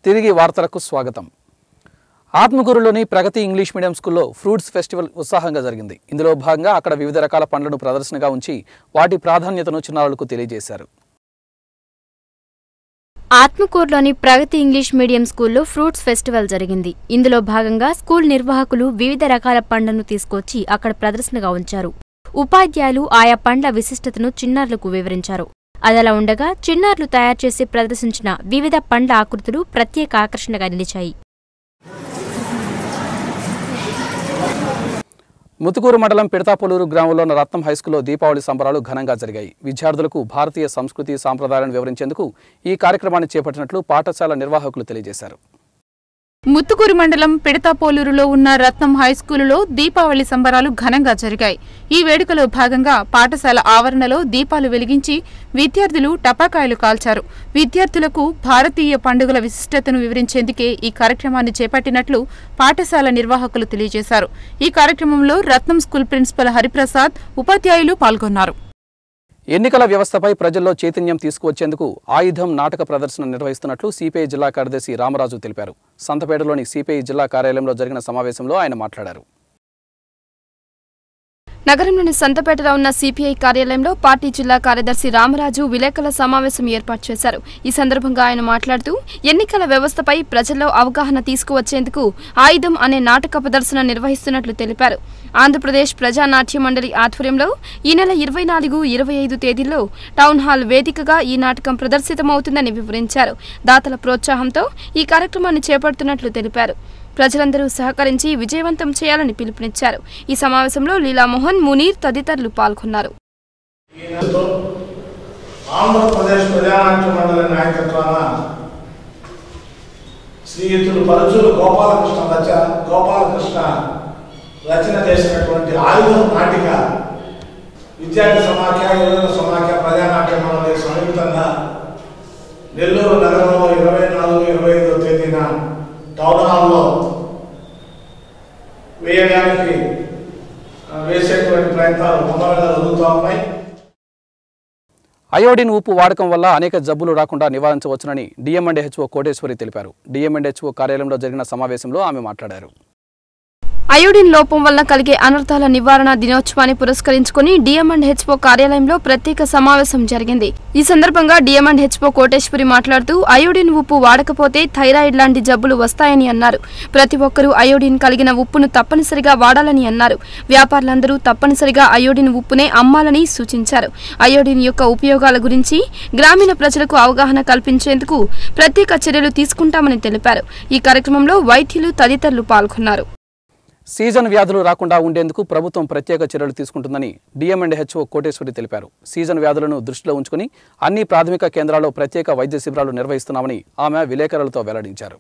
తిరిగి వార్తలకు స్వాగతం. ఆత్మకూరులోని ప్రగతి ఇంగ్లీష్ మీడియం స్కూల్లో ఫ్రూట్స్ ఫెస్టివల్ ఉత్సాహంగా జరిగింది. ఇందులో భాగంగా అక్కడ వివిధ రకాల పండ్లను ప్రదర్శనగా ఉంచి వాటి ప్రాధాన్యతను చిన్నారులకు తెలియజేశారు. ఆత్మకూరులోని ప్రగతి ఇంగ్లీష్ మీడియం స్కూల్లో ఫ్రూట్స్ ఫెస్టివల్ జరిగింది. ఇందులో భాగంగా స్కూల్ నిర్వాహకులు వివిధ రకాల పండ్లను తీసుకొచ్చి అక్కడ ప్రదర్శనగా ఉంచారు. ఉపాధ్యాయులు ఆయా పండ్ల విశిష్టతను చిన్నారులకు వివరించారు. అదలా ఉండగా చిన్నారులు తయారు చేసి ప్రదర్శించిన వివిధ పండ్ల ఆకృతులు ప్రత్యేక ఆకర్షణగా నిలిచాయి. ముతుకూరు మండలం పిడతాపొలూరు గ్రామంలో ఉన్న రత్నం హైస్కూల్లో దీపావళి సంబరాలు ఘనంగా జరిగాయి. విద్యార్థులకు భారతీయ సంస్కృతి సాంప్రదాయాలను వివరించేందుకు ఈ కార్యక్రమాన్ని చేపట్టినట్లు పాఠశాల నిర్వాహకులు తెలియజేశారు. ముత్తుకూరు మండలం పిడతాపోలూరులో ఉన్న రత్నం హైస్కూలులో దీపావళి సంబరాలు ఘనంగా జరిగాయి. ఈ వేడుకలో భాగంగా పాఠశాల ఆవరణలో దీపాలు వెలిగించి విద్యార్థులు టపాకాయలు కాల్చారు. విద్యార్థులకు భారతీయ పండుగల విశిష్టతను వివరించేందుకే ఈ కార్యక్రమాన్ని చేపట్టినట్లు పాఠశాల నిర్వాహకులు తెలియజేశారు. ఈ కార్యక్రమంలో రత్నం స్కూల్ ప్రిన్సిపల్ హరిప్రసాద్, ఉపాధ్యాయులు పాల్గొన్నారు. ఎన్నికల వ్యవస్థపై ప్రజల్లో చైతన్యం తీసుకువచ్చేందుకు ఆయుధం నాటక ప్రదర్శన నిర్వహిస్తున్నట్లు సిపిఐ జిల్లా కార్యదర్శి రామరాజు తెలిపారు. సంతపేటలోని సిపిఐ జిల్లా కార్యాలయంలో జరిగిన సమావేశంలో ఆయన మాట్లాడారు. నగరంలోని సంతపేటలో ఉన్న సిపిఐ కార్యాలయంలో పార్టీ జిల్లా కార్యదర్శి రామరాజు విలేకరుల సమావేశం ఏర్పాటు చేశారు. ఈ సందర్భంగా ఆయన మాట్లాడుతూ ఎన్నికల వ్యవస్థపై ప్రజల్లో అవగాహన తీసుకువచ్చేందుకు ఆయుధం అనే నాటక ప్రదర్శన నిర్వహిస్తున్నట్లు తెలిపారు. ఆంధ్రప్రదేశ్ ప్రజానాట్య మండలి ఆధ్వర్యంలో ఈ నెల 24, 25 తేదీల్లో టౌన్ హాల్ వేదికగా ఈ నాటకం ప్రదర్శితమవుతుందని వివరించారు. దాతల ప్రోత్సాహంతో ఈ కార్యక్రమాన్ని చేపడుతున్నట్లు తెలిపారు. ప్రజలందరూ సహకరించి విజయవంతం చేయాలని పిలుపునిచ్చారు. ఈ సమావేశంలో లీలామోహన్, మునీర్ తదితరులు పాల్గొన్నారు. ఆంధ్రప్రదేశ్ ప్రజానాట్య మండలి నాయకత్వాన శ్రీయుతులు పరుచూరు గోపాలకృష్ణ రచన చేసినటువంటి ఆయుధం నాటిక విద్యార్థి సమాఖ్య, యువజన సమాఖ్య, ప్రజానాట్య మండలి సంయుక్తంగా నెల్లూరు నగరంలో 24, 25 తేదీన టౌన్ హాల్లో వేసేటువంటి ప్రయత్నాలు ముమ్మరంగా జరుగుతూ ఉన్నాయి. అయోడిన్ ఉప్పు వాడకం వల్ల అనేక జబ్బులు రాకుండా నివారించవచ్చునని డిఎంఎండ్హెచ్ఓ కోటేశ్వరి తెలిపారు. డిఎంఎండ్హెచ్ఓ కార్యాలయంలో జరిగిన సమావేశంలో ఆమె మాట్లాడారు. అయోడిన్ లోపం వల్ల కలిగే అనర్థాల నివారణ దినోత్సవాన్ని పురస్కరించుకుని డిఎంఎండ్హెచ్ఓ కార్యాలయంలో ప్రత్యేక సమావేశం జరిగింది. ఈ సందర్భంగా డిఎంఎండ్హెచ్ఓ కోటేశ్వరి మాట్లాడుతూ అయోడిన్ ఉప్పు వాడకపోతే థైరాయిడ్ లాంటి జబ్బులు వస్తాయని అన్నారు. ప్రతి ఒక్కరూ అయోడిన్ కలిగిన ఉప్పును తప్పనిసరిగా వాడాలని అన్నారు. వ్యాపారులందరూ తప్పనిసరిగా అయోడిన్ ఉప్పునే అమ్మాలని సూచించారు. అయోడిన్ యొక్క ఉపయోగాల గురించి గ్రామీణ ప్రజలకు అవగాహన కల్పించేందుకు ప్రత్యేక చర్యలు తీసుకుంటామని తెలిపారు. ఈ కార్యక్రమంలో వైద్యులు తదితరులు పాల్గొన్నారు. సీజన్ వ్యాధులు రాకుండా ఉండేందుకు ప్రభుత్వం ప్రత్యేక చర్యలు తీసుకుంటుందని డిఎంఎండ్హెచ్ఓ కోటేశ్వరి తెలిపారు. సీజన్ వ్యాధులను దృష్టిలో ఉంచుకుని అన్ని ప్రాథమిక కేంద్రాల్లో ప్రత్యేక వైద్య శిబిరాలు నిర్వహిస్తున్నామని ఆమె విలేకరులతో వెల్లడించారు.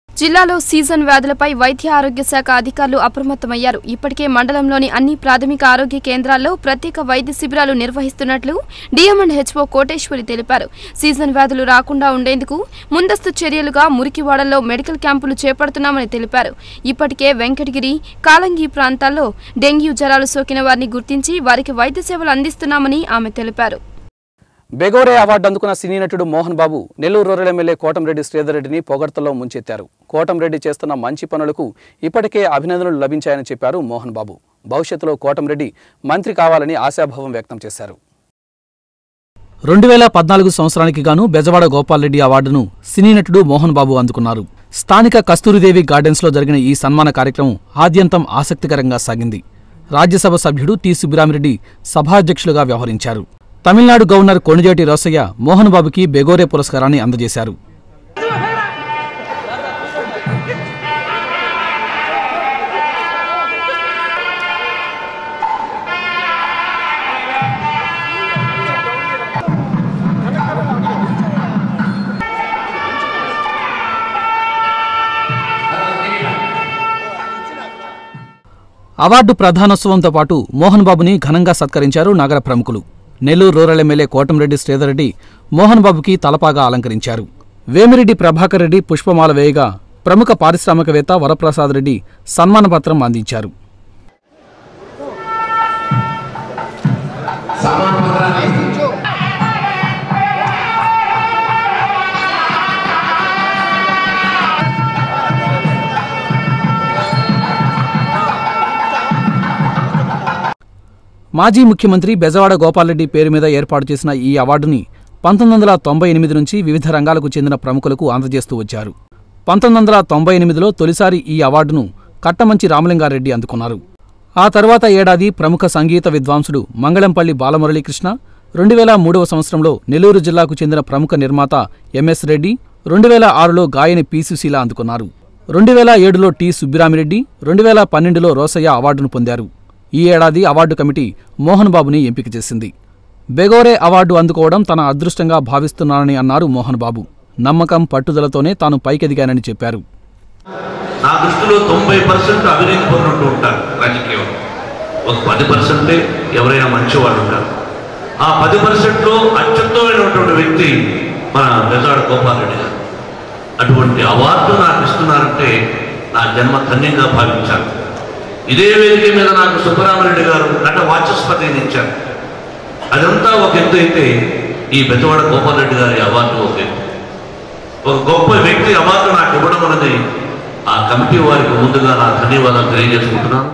జిల్లాలో సీజన్ వ్యాధులపై వైద్య ఆరోగ్య శాఖ అధికారులు అప్రమత్తమయ్యారు. ఇప్పటికే మండలంలోని అన్ని ప్రాథమిక ఆరోగ్య కేంద్రాల్లో ప్రత్యేక వైద్య శిబిరాలు నిర్వహిస్తున్నట్లు డిఎంఎండ్హెచ్ఓ కోటేశ్వరి తెలిపారు. సీజన్ వ్యాధులు రాకుండా ఉండేందుకు ముందస్తు చర్యలుగా మురికివాడల్లో మెడికల్ క్యాంపులు చేపడుతున్నామని తెలిపారు. ఇప్పటికే వెంకటగిరి, కాలంగి ప్రాంతాల్లో డెంగ్యూ జ్వరాలు సోకిన వారిని గుర్తించి వారికి వైద్య సేవలు అందిస్తున్నామని ఆమె తెలిపారు. బెగోరే అవార్డు అందుకున్న సినీ నటుడు మోహన్ బాబు నెల్లూరు రూరల్ ఎమ్మెల్యే కోటంరెడ్డి శ్రీధర్ రెడ్డిని పొగడ్తల్లో ముంచెత్తారు. కోటంరెడ్డి చేస్తున్న మంచి పనులకు ఇప్పటికే అభినందనలు లభించాయని చెప్పారు మోహన్ బాబు. భవిష్యత్తులో కోటంరెడ్డి మంత్రి కావాలని ఆశాభావం వ్యక్తం చేశారు. 2014 సంవత్సరానికి గాను బెజవాడ గోపాల్రెడ్డి అవార్డును సినీ నటుడు మోహన్ బాబు అందుకున్నారు. స్థానిక కస్తూరిదేవి గార్డెన్స్లో జరిగిన ఈ సన్మాన కార్యక్రమం ఆద్యంతం ఆసక్తికరంగా సాగింది. రాజ్యసభ సభ్యుడు టి సుబ్బిరామిరెడ్డి సభాధ్యక్షులుగా వ్యవహరించారు. తమిళనాడు గవర్నర్ కొణిజేటి రోసయ్య మోహన్ బాబుకి బెగోరే పురస్కారాన్ని అందజేశారు. అవార్డు ప్రధానోత్సవంతో పాటు మోహన్ బాబుని ఘనంగా సత్కరించారు నగర ప్రముఖులు. నెల్లూరు రూరల్ ఎమ్మెల్యే కోటంరెడ్డి శ్రీధర్ రెడ్డి మోహన్ బాబుకి తలపాగా అలంకరించారు. వేమిరెడ్డి ప్రభాకర్ రెడ్డి పుష్పమాల వేయగా ప్రముఖ పారిశ్రామికవేత్త వరప్రసాద్ రెడ్డి సన్మాన పత్రం అందించారు. మాజీ ముఖ్యమంత్రి బెజవాడ గోపాల్రెడ్డి పేరు మీద ఏర్పాటు చేసిన ఈ అవార్డుని 1998 నుంచి వివిధ రంగాలకు చెందిన ప్రముఖులకు అందజేస్తూ వచ్చారు. 1998లో తొలిసారి ఈ అవార్డును కట్టమంచి రామలింగారెడ్డి అందుకున్నారు. ఆ తర్వాత ఏడాది ప్రముఖ సంగీత విద్వాంసుడు మంగళంపల్లి బాలమురళీకృష్ణ, 2003వ సంవత్సరంలో నెల్లూరు జిల్లాకు చెందిన ప్రముఖ నిర్మాత ఎంఎస్ రెడ్డి, 2006లో గాయని పి. సుశీల అందుకున్నారు. 2007లో టి. సుబ్బిరామిరెడ్డి, 2012లో రోసయ్య అవార్డును పొందారు. ఈ ఏడాది అవార్డు కమిటీ మోహన్ బాబుని ఎంపిక చేసింది. బెగోరే అవార్డు అందుకోవడం తన అదృష్టంగా భావిస్తున్నానని అన్నారు మోహన్ బాబు. నమ్మకం, పట్టుదలతోనే తాను పైకెదిగానని చెప్పారు. నా దృష్టిలో 90% అవినీతి పరులు ఉంటారు రాజకీయం. ఒక 10% ఎవరైనా మంచివాళ్ళు ఉంటారు. ఆ 10%లో అత్యుత్తమైనటువంటి వ్యక్తి మన బెజవాడ గోపాల్రెడ్డి గారు. అటువంటి అవార్డు నాకు ఇస్తున్నారంటే నా జన్మ ధన్యంగా భావించాను. ఇదే వేదిక మీద నాకు సుబ్బరామరెడ్డి గారు నట వాచస్పతిని ఇచ్చారు. అదంతా ఒక ఎత్తు అయితే ఈ బెజవాడ గోపాల్రెడ్డి గారి అవార్డు ఒక ఎత్తు. ఒక గొప్ప వ్యక్తి అవార్డు నాకు ఇవ్వడం అన్నది ఆ కమిటీ వారికి ముందుగా నా ధన్యవాదాలు తెలియజేసుకుంటున్నాను.